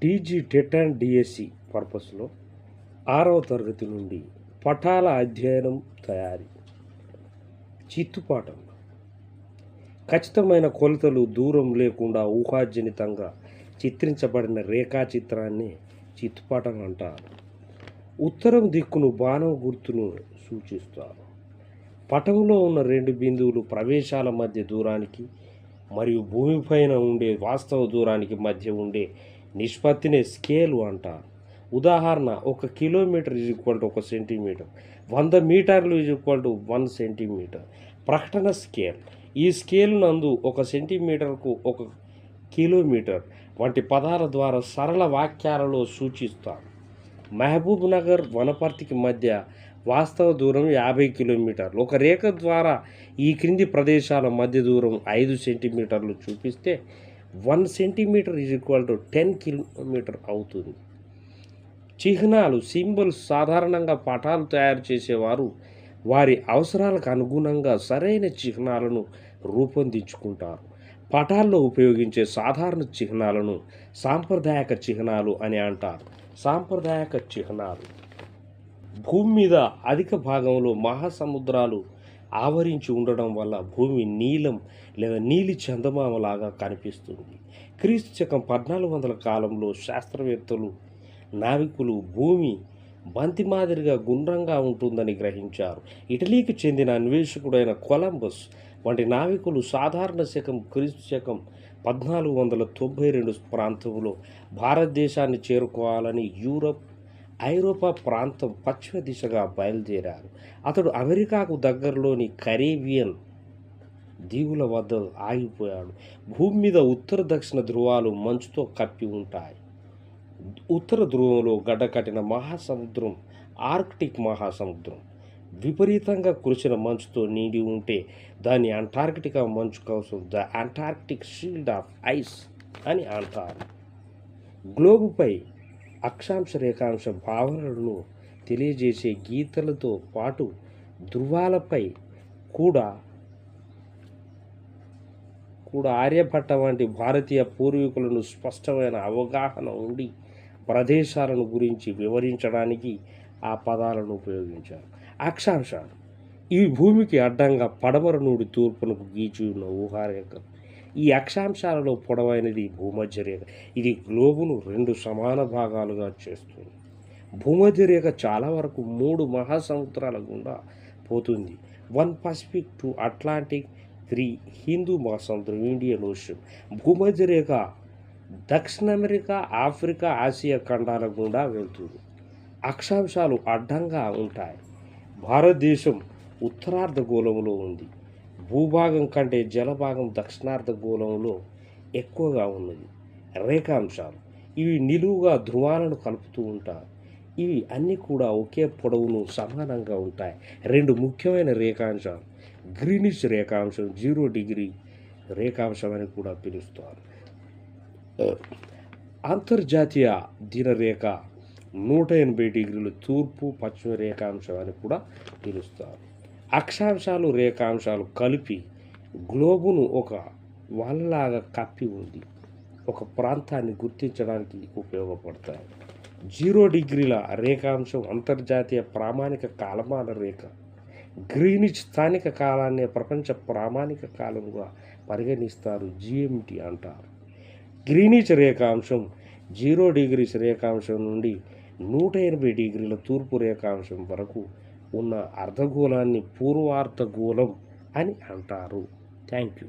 TG TET and DSC పర్పస్లో 6వ తరగతి నుండి పటాల అధ్యయనం తయారీ చిత్తుపాఠం ఖచ్చితమైన కొలతలు దూరం లేకుండా ఊహాజనితంగా చిత్రించబడిన రేఖాచిత్రాన్ని చిత్తుపాఠం అంటారు. ఉత్తరం దిక్కును బాణం గుర్తును సూచిస్తారు. పటంలో ఉన్న రెండు బిందువులు ప్రవేశాల మధ్య దూరానికి మరియు భూమిపైన ఉండే వాస్తవ దూరానికి మధ్య ఉండే నిష్పత్తినే స్కేలు అంటారు. ఉదాహరణ, 1 కిలోమీటర్ = 1 సెంటీమీటర్, 100 మీటర్లు = 1 సెంటీమీటర్. ప్రకటన స్కేల్. ఈ స్కేల్ నందు 1 సెంటీమీటర్కు 1 కిలోమీటర్ వంటి పదాల ద్వారా సరళ వాక్యాలలో సూచిస్తారు. మహబూబ్ నగర్ వనపర్తికి మధ్య వాస్తవ దూరం 50 కిలోమీటర్లు. ఒక రేఖ ద్వారా ఈ క్రింది ప్రదేశాల మధ్య దూరం 5 సెంటీమీటర్లు చూపిస్తే 1 సెంటీమీటర్ = 10 కిలోమీటర్ అవుతుంది. చిహ్నాలు, సింబల్స్. సాధారణంగా పటాలు తయారు చేసేవారు వారి అవసరాలకు అనుగుణంగా సరైన చిహ్నాలను రూపొందించుకుంటారు. పటాల్లో ఉపయోగించే సాధారణ చిహ్నాలను సాంప్రదాయక చిహ్నాలు అని అంటారు. సాంప్రదాయక చిహ్నాలు. భూమి మీద అధిక భాగంలో మహాసముద్రాలు ఆవరించి ఉండడం వల్ల భూమి నీలం లేదా నీలి చందమామలాగా కనిపిస్తుంది. క్రీస్తు 1400 కాలంలో శాస్త్రవేత్తలు, నావికులు భూమి బంతి మాదిరిగా గుండ్రంగా ఉంటుందని గ్రహించారు. ఇటలీకి చెందిన అన్వేషకుడైన కొలంబస్ వంటి నావికులు సాధారణ క్రీస్తు 1492 ప్రాంతంలో భారతదేశాన్ని చేరుకోవాలని ఐరోపా ప్రాంతం పశ్చిమ దిశగా బయలుదేరారు. అతడు అమెరికాకు దగ్గరలోని కరేబియన్ దీవుల వద్ద ఆగిపోయాడు. భూమి మీద ఉత్తర దక్షిణ ధృవాలు మంచుతో కప్పి ఉంటాయి. ఉత్తర ధ్రువంలో గడ్డకట్టిన మహాసముద్రం ఆర్కిటిక్ మహాసముద్రం విపరీతంగా కురిసిన మంచుతో నిండి ఉంటే దాన్ని అంటార్కిటికా మంచు కవచం, the Antarctic shield of ice అని అంటారు. గ్లోబుపై అక్షాంశ రేఖాంశ భావనలను తెలియజేసే గీతలతో పాటు ధృవాలపై కూడా ఆర్యభట్ట వంటి భారతీయ పూర్వీకులను స్పష్టమైన అవగాహన ఉండి ప్రదేశాలను గురించి వివరించడానికి ఆ పదాలను ఉపయోగించారు. అక్షాంశాలు. ఇవి భూమికి అడ్డంగా పడమర నుండి తూర్పునకు గీచి ఉన్న ఊహారేఖలు. ఈ అక్షాంశాలలో పొడవైనది భూమధ్య రేఖ. ఇది గ్లోబును 2 సమాన భాగాలుగా చేస్తుంది. భూమధ్య రేఖ చాలా వరకు 3 మహాసముద్రాల గుండా పోతుంది. 1 పసిఫిక్, 2 అట్లాంటిక్, 3 హిందూ మహాసముద్రం, ఇండియన్ ఓషన్. భూమధ్య రేఖ దక్షిణ అమెరికా, ఆఫ్రికా, ఆసియా ఖండాల గుండా వెళ్తుంది. అక్షాంశాలు అడ్డంగా ఉంటాయి. భారతదేశం ఉత్తరార్ధగోళంలో ఉంది. భూభాగం కంటే జలభాగం దక్షిణార్ధగోళంలో ఎక్కువగా ఉన్నది. రేఖాంశాలు. ఇవి నిలువుగా ధృవాలను కలుపుతూ ఉంటాయి. ఇవి అన్నీ కూడా ఒకే పొడవును సమానంగా ఉంటాయి. 2 ముఖ్యమైన రేఖాంశాలు. గ్రీనిష్ రేఖాంశం 0 డిగ్రీ రేఖాంశం అని కూడా పిలుస్తారు. అంతర్జాతీయ దినరేఖ 180 డిగ్రీలు తూర్పు పశ్చిమ రేఖాంశం అని కూడా పిలుస్తారు. అక్షాంశాలు, రేఖాంశాలు కలిపి గ్లోబును ఒక వలలాగా కప్పి ఉంది. ఒక ప్రాంతాన్ని గుర్తించడానికి ఉపయోగపడతాయి. 0 డిగ్రీల రేఖాంశం అంతర్జాతీయ ప్రామాణిక కాలమాన రేఖ. గ్రీనిచ్ స్థానిక కాలాన్ని ప్రపంచ ప్రామాణిక కాలంగా పరిగణిస్తారు. GMT అంటారు. గ్రీనిచ్ రేఖాంశం 0 డిగ్రీస్ రేఖాంశం నుండి 180 డిగ్రీల తూర్పు రేఖాంశం వరకు ఉన్న అర్ధగోళాన్ని పూర్వార్ధగోళం అని అంటారు. Thank you.